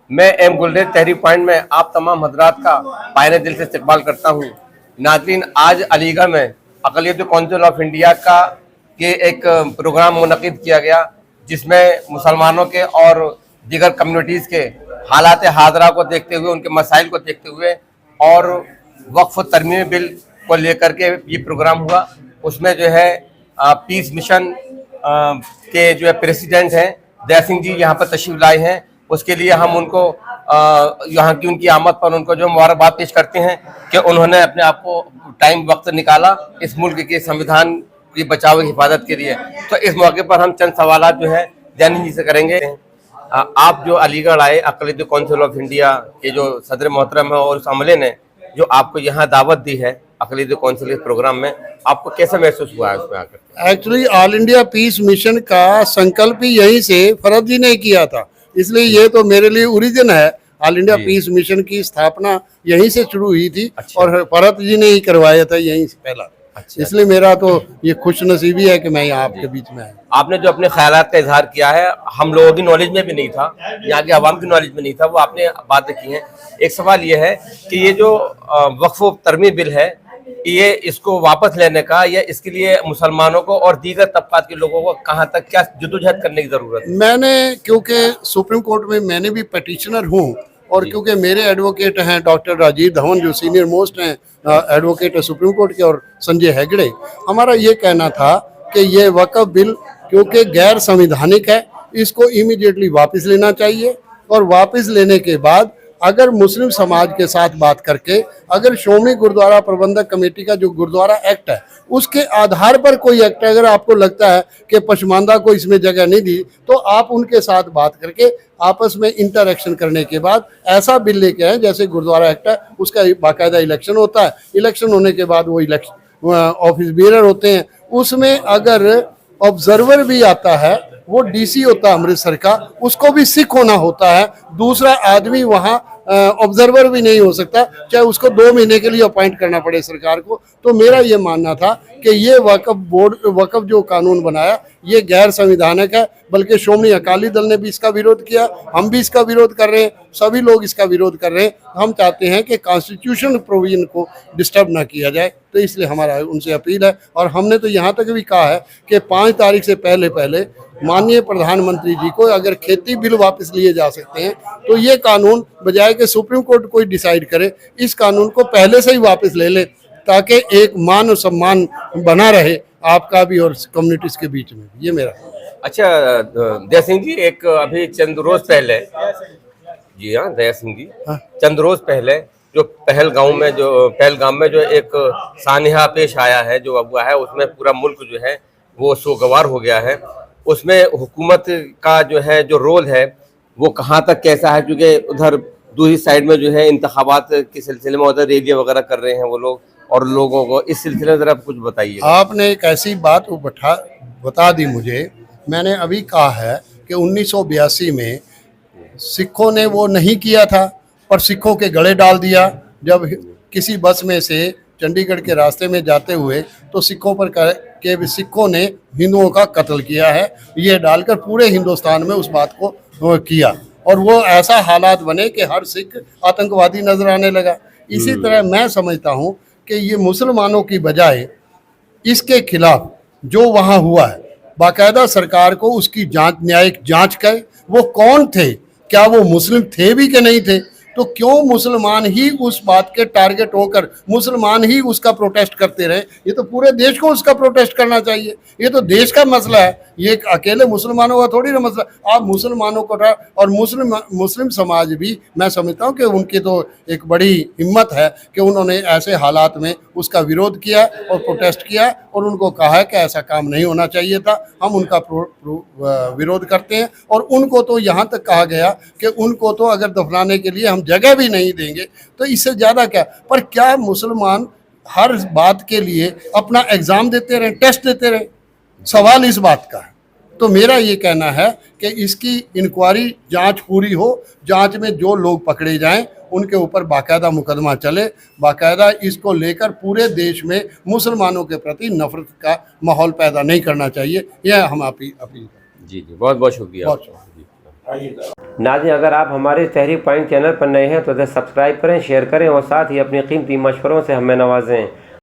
मैं एम गुलरेज तहरीर पॉइंट में आप तमाम हजरात का पायने दिल से इस्तकबाल करता हूँ। नाज़रीन, आज अलीगढ़ में अक़लियत कौंसिल ऑफ इंडिया का के एक प्रोग्राम मुनक़िद किया गया, जिसमें मुसलमानों के और दीगर कम्युनिटीज़ के हालात हाज़रा को देखते हुए, उनके मसाइल को देखते हुए और वक्फ़ तरमीमी बिल को लेकर के ये प्रोग्राम हुआ। उसमें जो है पीस मिशन के जो है प्रेसिडेंट हैं दया सिंह जी यहाँ पर तशरीफ लाए हैं। उसके लिए हम उनको यहाँ की उनकी आमद पर उनको जो मुबारकबाद पेश करते हैं कि उन्होंने अपने आप को टाइम वक्त निकाला इस मुल्क के संविधान की बचाव हिफाजत के लिए। तो इस मौके पर हम चंद सवाल जो है जैनी जी से करेंगे। आप जो अलीगढ़ आए, अक़लियत कौंसिल ऑफ इंडिया के जो सदर मोहतरम है और उस अमले ने जो आपको यहाँ दावत दी है अक़लियत कौंसिल के प्रोग्राम में, आपको कैसा महसूस हुआ है उसमें आकर? Actually all India peace mission का संकल्प ही यहीं से फरद जी ने किया था, इसलिए ये तो मेरे लिए ओरिजिन है। ऑल इंडिया पीस मिशन की स्थापना यहीं से शुरू हुई थी। अच्छा। और फरद जी ने ही करवाया था यहीं से पहला। अच्छा। इसलिए मेरा तो ये खुश नसीबी है कि मैं यहाँ आपके बीच में आया। आपने जो अपने ख्यालात का इजहार किया है, हम लोगों की नॉलेज में भी नहीं था, यहाँ के अवाम की नॉलेज में नहीं था, वो आपने बातें की हैं। एक सवाल ये है कि ये जो वक्फ तरमीम बिल है, ये इसको वापस लेने का या इसके लिए मुसलमानों को और दीगर तबकात के लोगों को कहाँ तक क्या जद्दोजहद करने की जरूरत है? मैंने, क्योंकि सुप्रीम कोर्ट में मैंने भी पटिशनर हूँ और क्योंकि मेरे एडवोकेट हैं डॉक्टर राजीव धवन जो सीनियर मोस्ट हैं एडवोकेट सुप्रीम कोर्ट के, और संजय हेगड़े, हमारा ये कहना था कि ये वक्फ बिल क्योंकि गैर संवैधानिक है, इसको इमीडिएटली वापस लेना चाहिए। और वापस लेने के बाद अगर मुस्लिम समाज के साथ बात करके, अगर श्रोमणी गुरुद्वारा प्रबंधक कमेटी का जो गुरुद्वारा एक्ट है उसके आधार पर कोई एक्ट, अगर आपको लगता है कि पशमानदा को इसमें जगह नहीं दी, तो आप उनके साथ बात करके आपस में इंटरेक्शन करने के बाद ऐसा बिल लेके आए। जैसे गुरुद्वारा एक्ट है उसका बाकायदा इलेक्शन होता है, इलेक्शन होने के बाद वो इलेक्शन ऑफिस बेरर होते हैं, उसमें अगर ऑब्जर्वर भी आता है, वो डीसी होता है अमृतसर का, उसको भी सिख होना होता है, दूसरा आदमी वहाँ ऑब्जर्वर भी नहीं हो सकता, चाहे उसको 2 महीने के लिए अपॉइंट करना पड़े सरकार को। तो मेरा ये मानना था कि ये वक्फ जो कानून बनाया ये गैर संवैधानिक है, बल्कि श्रोमणी अकाली दल ने भी इसका विरोध किया, हम भी इसका विरोध कर रहे हैं, सभी लोग इसका विरोध कर रहे हैं। हम चाहते हैं कि कॉन्स्टिट्यूशन प्रोविजन को डिस्टर्ब ना किया जाए, तो इसलिए हमारा उनसे अपील है। और हमने तो यहाँ तक भी कहा है कि 5 तारीख से पहले माननीय प्रधानमंत्री जी को अगर खेती बिल वापस लिए जा सकते हैं तो ये कानून, बजाय कि सुप्रीम कोर्ट कोई डिसाइड करे, इस कानून को पहले से ही वापस ले ले, ताकि एक मान और सम्मान बना रहे आपका भी और कम्युनिटीज के बीच में। ये मेरा। अच्छा दया सिंह जी, एक अभी चंद रोज पहले, जी हाँ दया सिंह जी, चंद रोज पहले जो पहलगाम में जो एक सानिहा पेश आया है, जो हुआ है उसमें पूरा मुल्क जो है वो सोगवार हो गया है। उसमें हुकूमत का जो है जो रोल है वो कहाँ तक कैसा है, क्योंकि उधर दूसरी साइड में जो है इंतखाबात के सिलसिले में उधर रैलियां वगैरह कर रहे हैं वो लोग, और लोगों को इस सिलसिले में जरा कुछ बताइए। आपने एक ऐसी बात बता दी मुझे। मैंने अभी कहा है कि 1982 में सिखों ने वो नहीं किया था, पर सिखों के गले डाल दिया। जब किसी बस में से चंडीगढ़ के रास्ते में जाते हुए तो सिखों ने हिंदुओं का कत्ल किया है, ये डालकर पूरे हिंदुस्तान में उस बात को किया, और वो ऐसा हालात बने कि हर सिख आतंकवादी नजर आने लगा। इसी तरह मैं समझता हूँ कि ये मुसलमानों की बजाय इसके खिलाफ जो वहाँ हुआ है, बाकायदा सरकार को उसकी न्यायिक जांच करे, वो कौन थे, क्या वो मुस्लिम थे भी कि नहीं थे, तो क्यों मुसलमान ही उस बात के टारगेट होकर मुसलमान ही उसका प्रोटेस्ट करते रहे? ये तो पूरे देश को उसका प्रोटेस्ट करना चाहिए, ये तो देश का मसला है, ये अकेले मुसलमानों का थोड़ी ना मसला। आप मुसलमानों को और मुस्लिम समाज भी, मैं समझता हूँ कि उनकी तो एक बड़ी हिम्मत है कि उन्होंने ऐसे हालात में उसका विरोध किया और प्रोटेस्ट किया, और उनको कहा है कि ऐसा काम नहीं होना चाहिए था। हम उनका विरोध करते हैं, और उनको तो यहाँ तक कहा गया कि उनको तो अगर दफनाने के लिए हम जगह भी नहीं देंगे, तो इससे ज़्यादा क्या। पर क्या मुसलमान हर बात के लिए अपना एग्ज़ाम देते रहें, टेस्ट देते रहें? सवाल इस बात का है। तो मेरा ये कहना है कि इसकी इंक्वायरी, जांच पूरी हो, जांच में जो लोग पकड़े जाएं उनके ऊपर बाकायदा मुकदमा चले, बाकायदा इसको लेकर पूरे देश में मुसलमानों के प्रति नफरत का माहौल पैदा नहीं करना चाहिए। यह हम अपील। जी जी, बहुत बहुत शुक्रिया। बहुत शुक्रिया। नाज़रीन, अगर आप हमारे तहरीक पॉइंट चैनल पर नए हैं तो इसे सब्सक्राइब करें, शेयर करें और साथ ही अपनी कीमती मशवरों से हमें नवाजें।